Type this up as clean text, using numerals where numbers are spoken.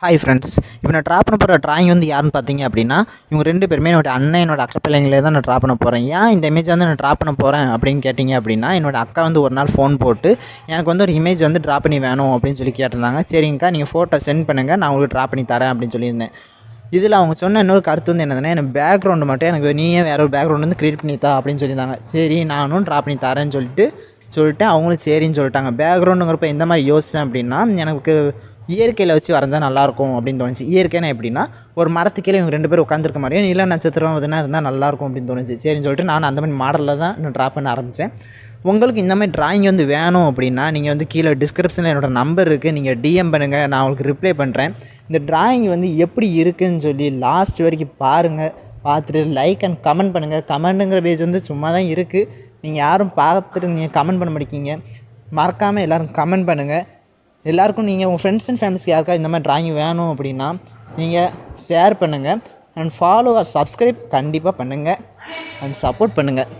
Hi friends, இப்போ நான் draw பண்ண போகிற ட்ராயிங் வந்து யாருன்னு பார்த்தீங்க அப்படின்னா, இவங்க 2 பேருமே என்னோட அண்ணன், என்னோட அக்கா பிள்ளைங்களே தான் நான் ட்ரா பண்ண போகிறேன். ஏன் இந்த இமேஜ் வந்து நான் ட்ரா பண்ண போகிறேன் அப்படின்னு கேட்டிங்க அப்படின்னா, என்னோட அக்கா வந்து ஒரு நாள் ஃபோன் போட்டு எனக்கு வந்து ஒரு இமேஜ் வந்து ட்ரா பண்ணி வேணும் அப்படின்னு சொல்லி கேட்டிருந்தாங்க. சரிங்கக்கா, நீங்கள் ஃபோட்டோ சென்ட் பண்ணுங்கள், நான் உங்களுக்கு ட்ரா பண்ணி தரேன் அப்படின்னு சொல்லியிருந்தேன். இதில் அவங்க சொன்ன இன்னொரு கருத்து வந்து என்னதுன்னா, எனக்கு பேக்ரவுண்டு மட்டும் எனக்கு நீயே வேறு ஒரு பேக்ரவுண்ட் வந்து க்ரியேட் பண்ணி தா அப்படின்னு சொல்லியிருந்தாங்க. சரி, நானும் ட்ரா பண்ணி தரேன்னு சொல்லிட்டேன். அவங்களும் சரின்னு சொல்லிட்டாங்க. பேக்ரவுண்டுங்கிறப்ப எந்த மாதிரி யோசித்தேன் அப்படின்னா, எனக்கு இயற்கையில் வச்சு வரைஞ்சா நல்லாயிருக்கும் அப்படின்னு தோணுச்சு. இயற்கைனா எப்படின்னா, ஒரு மரத்துக்கு கீழே இவங்க 2 பேரும் உட்காந்துருக்க மாதிரியும் நில நட்சத்திரம் எதுனா இருந்தால் நல்லாயிருக்கும் அப்படின்னு தோணுச்சு. சரின்னு சொல்லிட்டு நான் அந்த மாதிரி மாடலில் தான் நான் ட்ரா பண்ண ஆரம்பித்தேன். உங்களுக்கு இந்த மாதிரி ட்ராயிங் வந்து வேணும் அப்படின்னா, நீங்கள் வந்து கீழே டிஸ்கிரிப்ஷனில் என்னோடய நம்பர் இருக்குது, நீங்கள் டிஎம் பண்ணுங்கள், நான் உங்களுக்கு ரிப்ளை பண்ணுறேன். இந்த ட்ராயிங் வந்து எப்படி இருக்குதுன்னு சொல்லி லாஸ்ட் வரைக்கும் பாருங்கள். பார்த்துட்டு லைக் அண்ட் கமெண்ட் பண்ணுங்கள். கமெண்ட்டுங்கிற பேஜ் வந்து சும்மா தான் இருக்குது, நீங்கள் யாரும் பார்த்துட்டு நீங்கள் கமெண்ட் பண்ண மாட்டேங்கிங்க. மறக்காமல் எல்லோரும் கமெண்ட் பண்ணுங்கள். எல்லாருக்கும் நீங்கள் உங்கள் ஃப்ரெண்ட்ஸ் அண்ட் ஃபேமிலிஸ்க்கு யாருக்கா இந்த மாதிரி ட்ராயிங் வேணும் அப்படின்னா நீங்கள் ஷேர் பண்ணுங்கள். அண்ட் ஃபாலோ சப்ஸ்கிரைப் கண்டிப்பாக பண்ணுங்கள் அண்ட் சப்போர்ட் பண்ணுங்கள்.